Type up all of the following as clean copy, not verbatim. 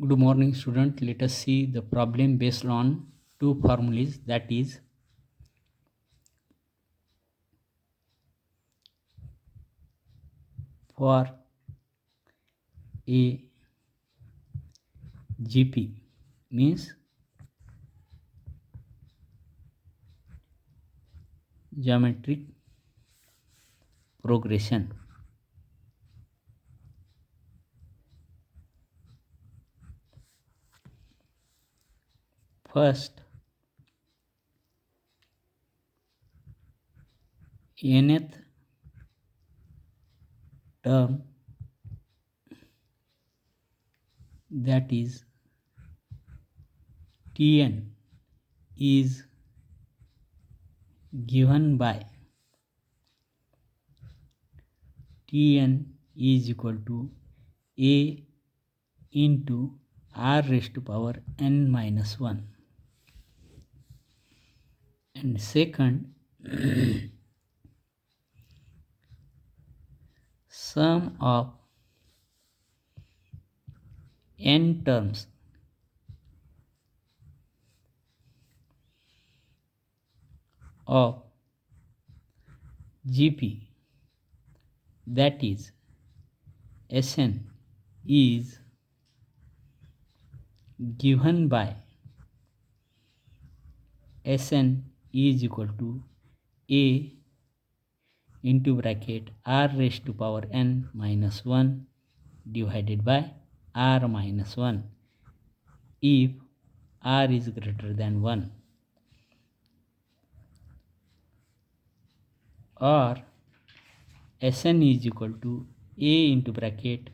Good morning, student. Let us see the problem based on two formulas, that is for a GP means geometric progression. First, nth term, that is Tn, is given by Tn is equal to a into r raised to power n minus 1. And second, sum of n terms of GP, that is Sn, is given by Sn is equal to a into bracket r raised to power n minus 1 divided by r minus 1 if r is greater than 1, or Sn is equal to a into bracket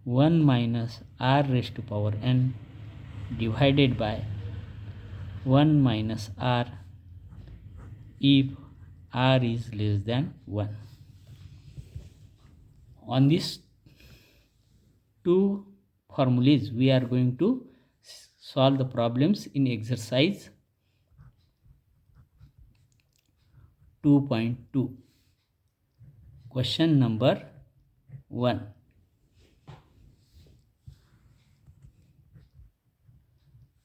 1 minus r raised to power n divided by 1 minus r if r is less than 1. On these two formulas, we are going to solve the problems in exercise 2.2. Question number 1.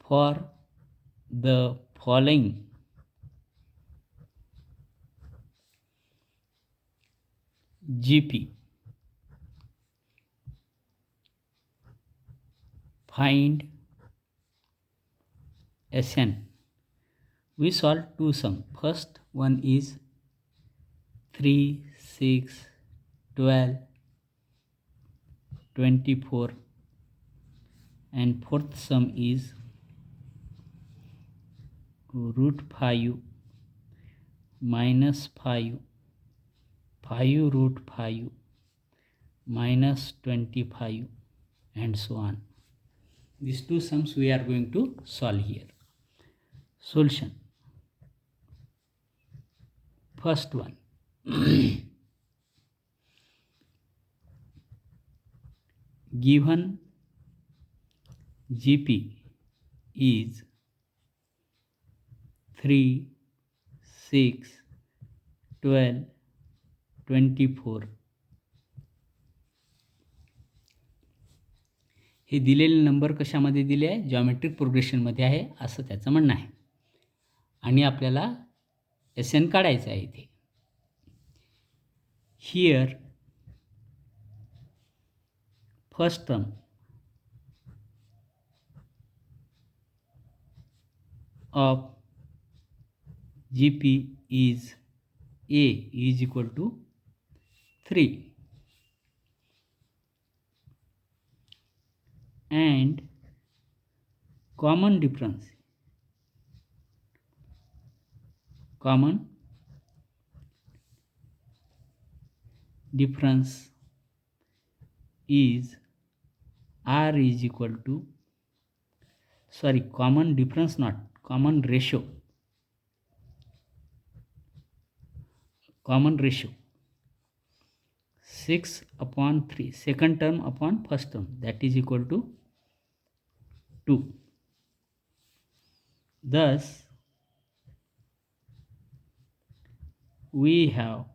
For the following GP, find Sn. We solve two sums. First one is 3, 6, 12, 24, and fourth sum is root 5 minus 5, 5 root 5 minus 25, and so on. These two sums we are going to solve here. Solution. First one. Given GP is 3, 6, 12, 24. हे दिलेले number कशामध्ये दिले आहे? Geometric प्रोग्रेशनमध्ये आहे असं त्याचं म्हणणं आहे. आणि आपल्याला Sn काढायचं आहे इथे. Here first term of GP is A is equal to 3, and common difference is R is equal to, common difference, not common ratio, 6/3, second term upon first term, that is equal to 2. Thus we have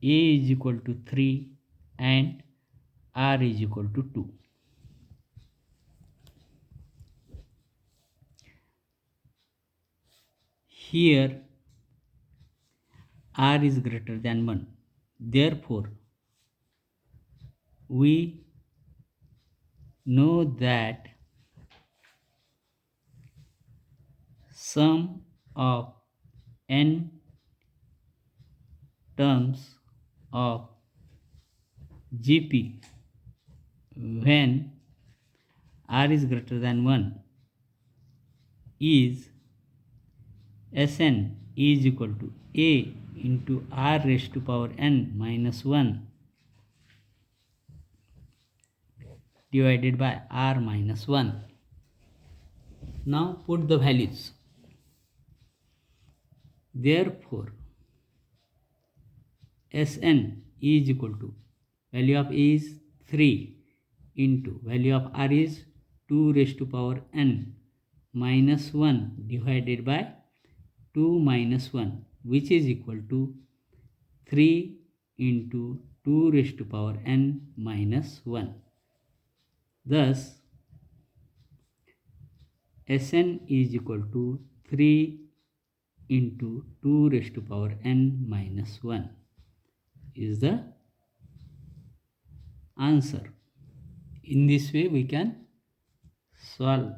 A is equal to 3 and r is equal to 2. Here r is greater than 1. Therefore, we know that sum of n terms of GP when r is greater than 1 is Sn is equal to a into r raised to power n minus 1 divided by r minus 1. Now put the values. Therefore, Sn is equal to value of a is 3 into value of r is 2 raised to power n minus 1 divided by 2 minus 1, which is equal to 3 into 2 raised to power n minus 1. Thus, Sn is equal to 3 into 2 raised to power n minus 1 is the answer. In this way, we can solve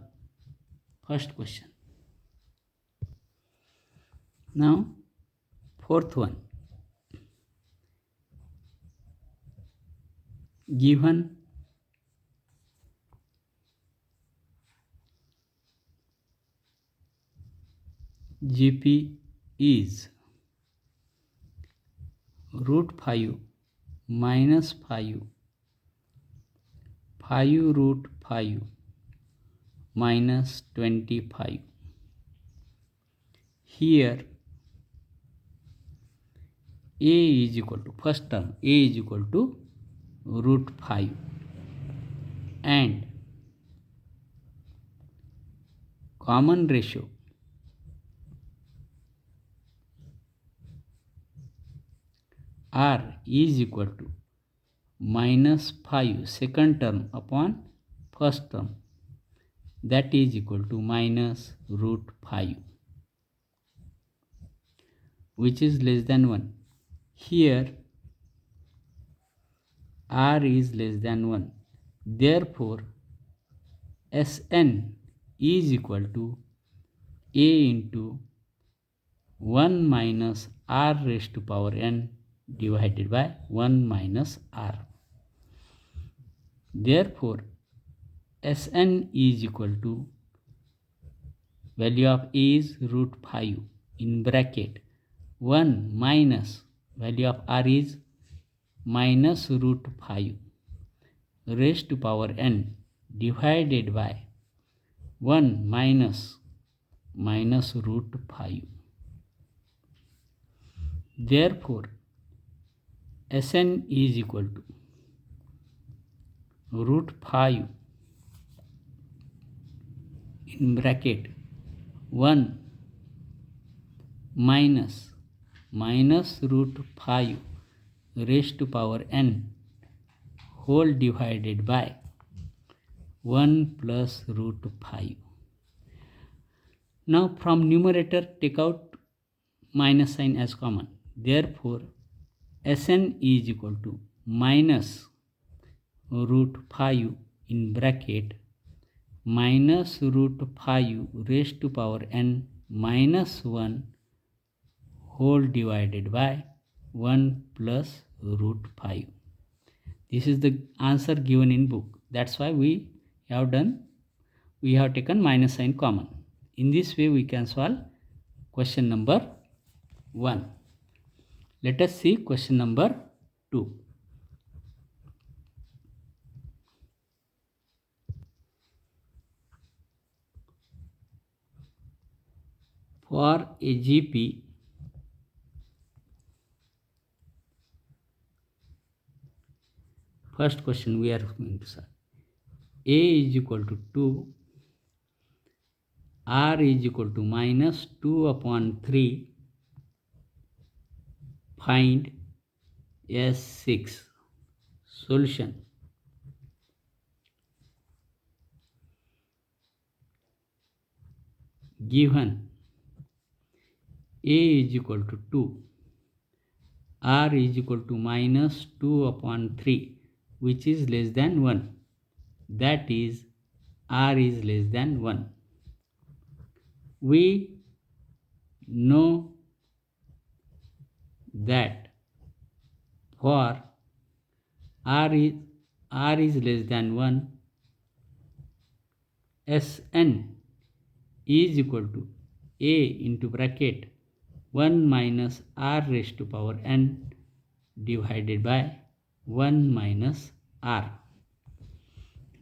first question. Now, fourth one. Given GP is root 5 minus 5 root 5 minus 25. Here a is equal to, first term a is equal to root 5 and common ratio r is equal to minus 5 second term upon first term, that is equal to minus root 5, which is less than 1. Here r is less than 1. Therefore, Sn is equal to a into 1 minus r raised to power n divided by 1 minus r. Therefore, Sn is equal to value of a is root 5 in bracket 1 minus value of r is minus root 5 raised to power n divided by 1 minus root 5. Therefore, Sn is equal to root 5 in bracket 1 minus root 5 raised to power n whole divided by 1 plus root 5. Now from numerator take out minus sign as common. Therefore, Sn is equal to minus root 5 in bracket minus root 5 raised to power n minus 1 whole divided by 1 plus root 5. This is the answer given in book. That's why we have taken minus sign common. In this way we can solve question number 1. Let us see question number 2. For a GP first question we are going to solve. A is equal to 2, r is equal to minus 2 upon 3, find S6. Solution. given A is equal to 2, R is equal to minus 2 upon 3, which is less than 1. That is, R is less than 1. We know that for R is less than 1, Sn is equal to A into bracket 1 minus R raised to power n divided by 1 minus R.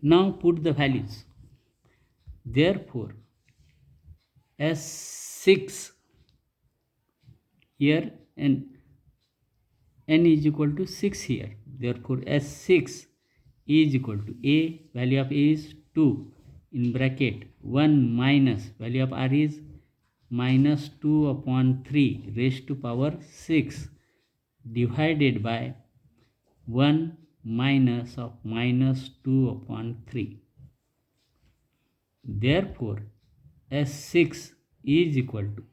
Now put the values. Therefore, S6 here and n is equal to 6 here. Therefore, S6 is equal to A, value of A is 2 in bracket 1 minus value of R is minus 2 upon 3 raised to power 6 divided by 1 minus of minus 2 upon 3. Therefore, S6 is equal to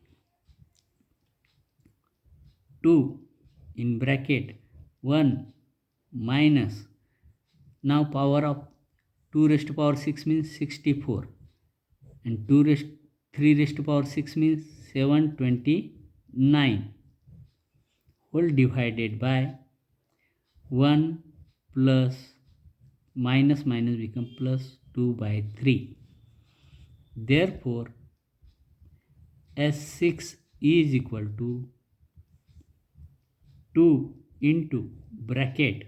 2 in bracket 1 minus, now power of 2 raised to power 6 means 64 and 3 raised to power 6 means 729 whole divided by 1 plus minus become plus 2 by 3. Therefore, S6 is equal to 2 into bracket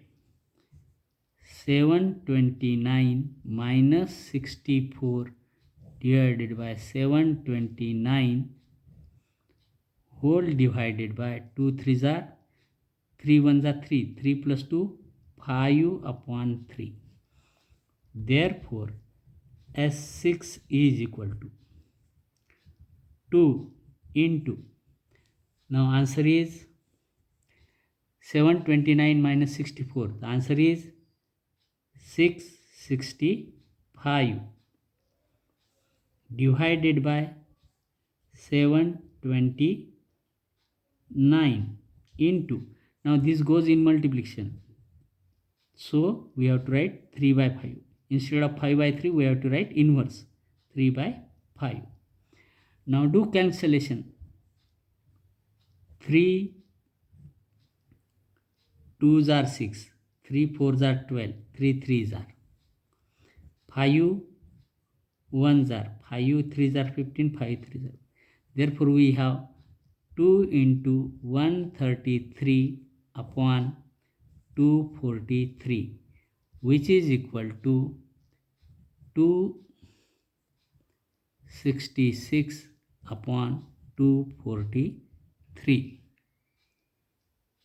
729 minus 64 divided by 729 whole divided by 2 3s are 3 1s are 3, 3 plus 2 5 upon 3. Therefore, S6 is equal to 2 into, now answer is 729 minus 64. The answer is 665 divided by 729 into, now this goes in multiplication. So we have to write 3 by 5. Instead of 5 by 3, we have to write inverse 3 by 5. Now do cancellation. 3 2s are 6, 3 4s are 12, 3 3s are 5 1s are 5 3s are 15, 5 3s are. Therefore, we have 2 into 133 upon 243, which is equal to 266 upon 243.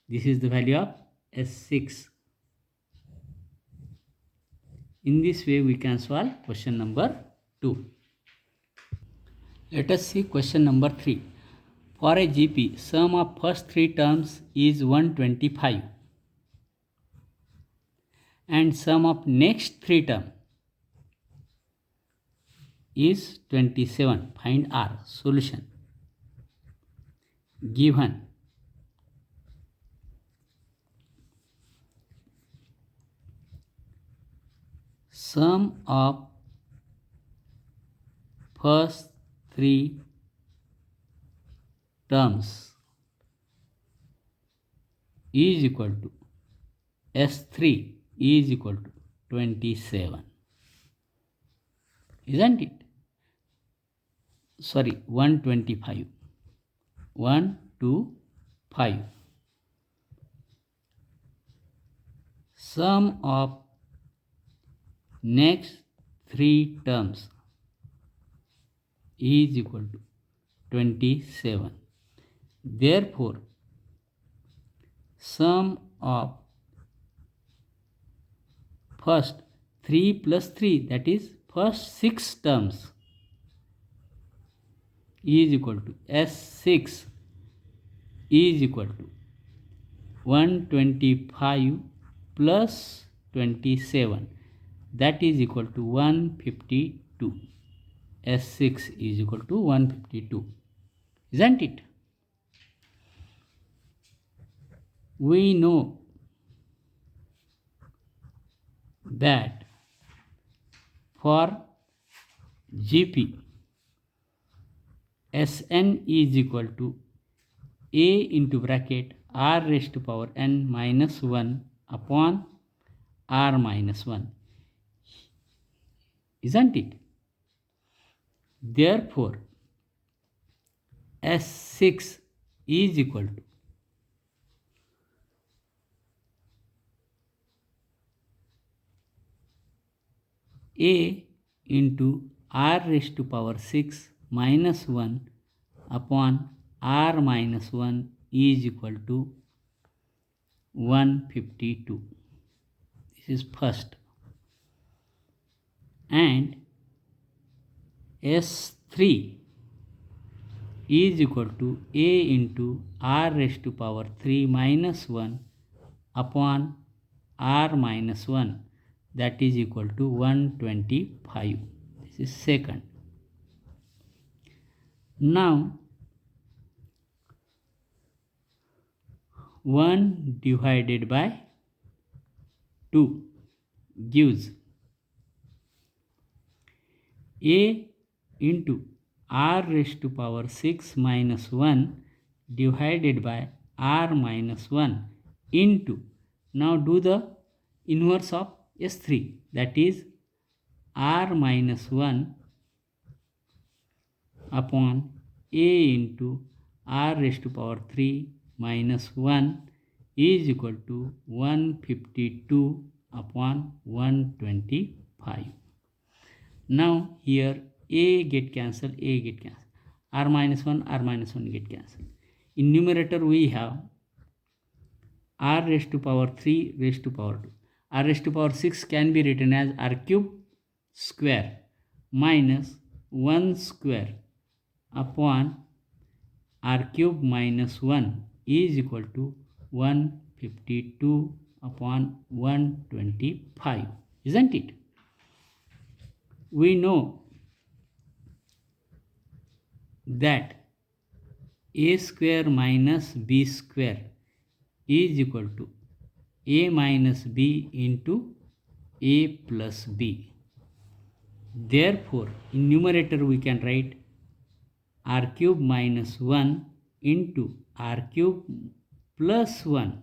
This is the value of S6. In this way, we can solve question number 2. Let us see question number 3. For a GP, sum of first 3 terms is 125 and sum of next 3 terms is 27. Find R. Solution. Given sum of first 3 terms is equal to S3 is equal to 27. Isn't it? Sorry, 125. 1 to 5. Sum of next 3 terms is equal to 27. Therefore, sum of first 3 plus 3, that is first 6 terms, is equal to S6 is equal to 125 plus 27, that is equal to 152. S6 is equal to 152, isn't it? We know that for GP, Sn is equal to A into bracket r raised to power n minus 1 upon r minus 1, isn't it? Therefore, S6 is equal to A into r raised to power 6 minus 1 upon r minus 1 is equal to 152. This is first. And S3 is equal to A into r raised to power 3 minus 1 upon r minus 1, that is equal to 125. This is second. Now 1 divided by 2 gives A into r raised to power 6 minus 1 divided by r minus 1 into, now do the inverse of S3, that is r minus 1 upon A into r raised to power 3 minus 1 is equal to 152 upon 125. Now here A get cancelled, A get cancelled. R minus 1 get cancelled. In numerator we have r raised to power 3 raised to power 2. R raised to power 6 can be written as r cube square minus 1 square upon r cube minus 1 is equal to 152 upon 125, isn't it? We know that a square minus b square is equal to a minus b into a plus b. Therefore, in numerator we can write r cube minus 1 into r cube plus 1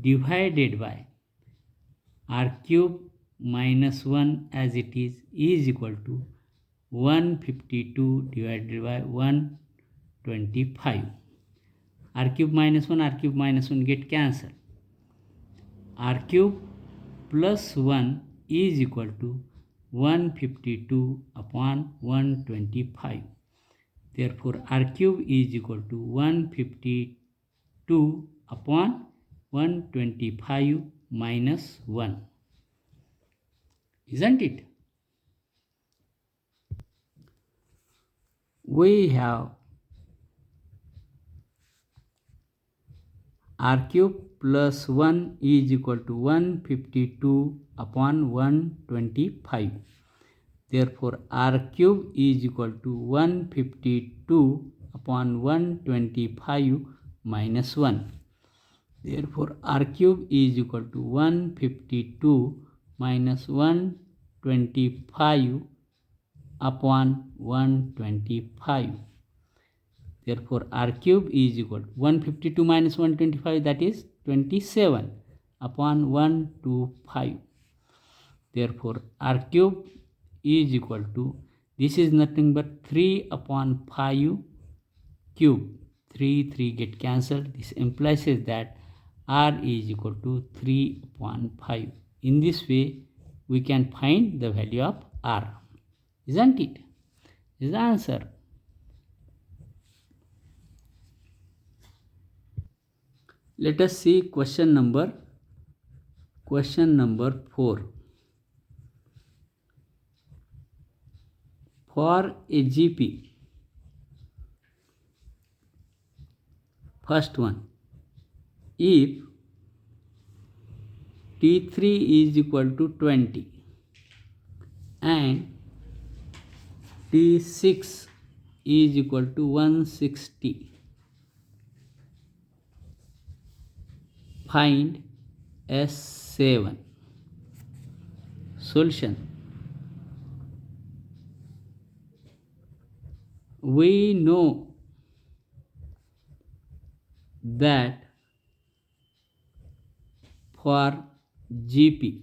divided by r cube minus 1 as it is equal to 152 divided by 125. R cube minus 1 get cancelled. R cube plus 1 is equal to 152 upon 125. Therefore, r cube is equal to 152 upon 125 minus 1. Isn't it? We have r cube plus 1 is equal to 152 upon 125. Therefore, r cube is equal to 152 upon 125 minus 1. Therefore, r cube is equal to 152 minus 125 upon 125. Therefore, r cube is equal to 152 minus 125, that is 27 upon 125. Therefore, r cube is equal to, this is nothing but 3 upon 5 cube. 3 get cancelled. This implies that r is equal to 3 upon 5. In this way, we can find the value of r. Isn't it? This is the answer. Let us see question number 4. For a GP, first one, if T3 is equal to 20 and T6 is equal to 160. Find S7. Solution. We know that for GP,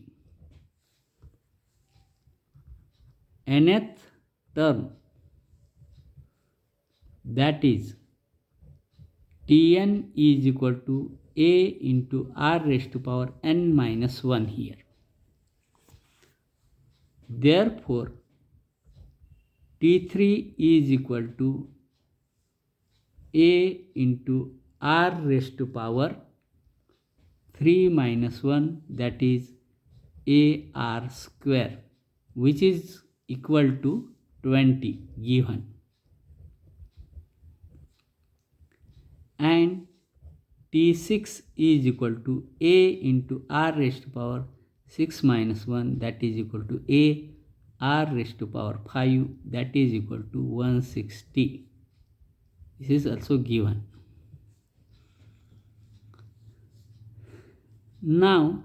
nth term, that is Tn is equal to A into R raised to power n minus 1 here. Therefore, T3 is equal to A into R raised to power 3 minus 1, that is AR square, which is equal to 20 given. And T6 is equal to A into R raised to power 6 minus 1, that is equal to A R raised to power 5, that is equal to 160. This is also given. Now,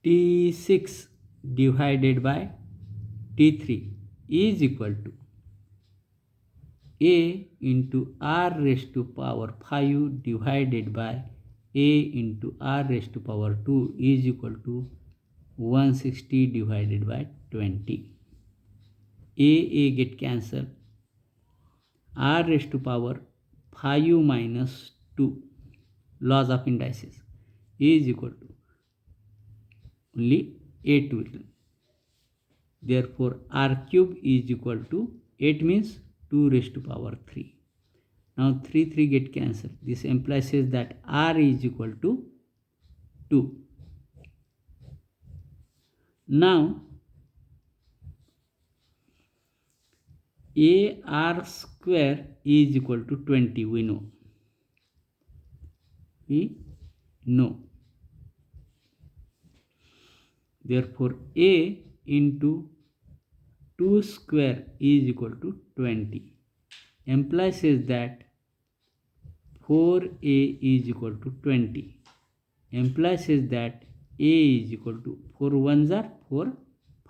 T6 divided by T3 is equal to A into R raised to power 5 divided by A into R raised to power 2 is equal to 160 divided by 20. A get cancelled. R raised to power 5 minus 2, laws of indices, is equal to only 8 will. Therefore, R cube is equal to 8 means 2 raised to power 3. Now 3 get cancelled. This implies that R is equal to 2. Now AR square is equal to 20, we know. Therefore, A into 2 square is equal to 20. Implies that 4A is equal to 20. Implies that A is equal to 4 1s are 4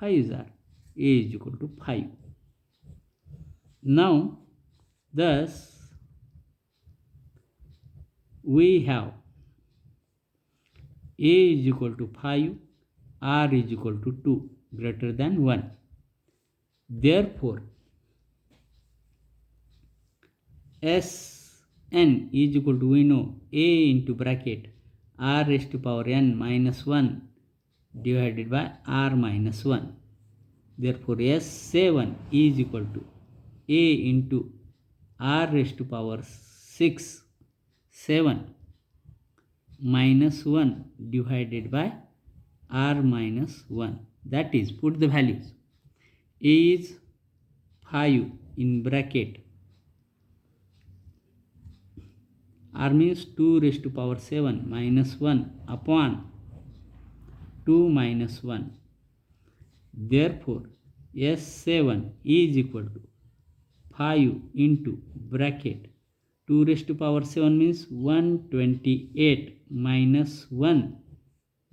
5s are. A is equal to 5. Now, thus, we have A is equal to 5, R is equal to 2, greater than 1. Therefore, Sn is equal to, we know, A into bracket R raised to power n minus 1 divided by R minus 1. Therefore, S7 is equal to A into R raised to power 6, 7 minus 1 divided by R minus 1. That is, put the values. A is 5 in bracket. R means 2 raised to power 7 minus 1 upon 2 minus 1. Therefore, S7 is equal to 5 into bracket 2 raised to power 7 means 128 minus 1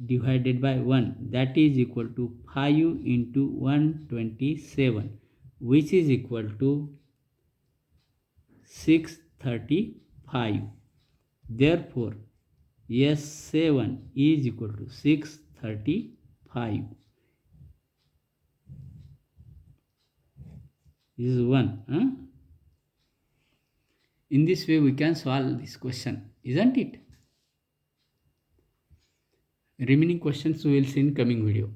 divided by 1, that is equal to 5 into 127, which is equal to 635. Therefore, S7 is equal to 635. This is 1. In this way, we can solve this question, isn't it? Remaining questions we will see in coming video.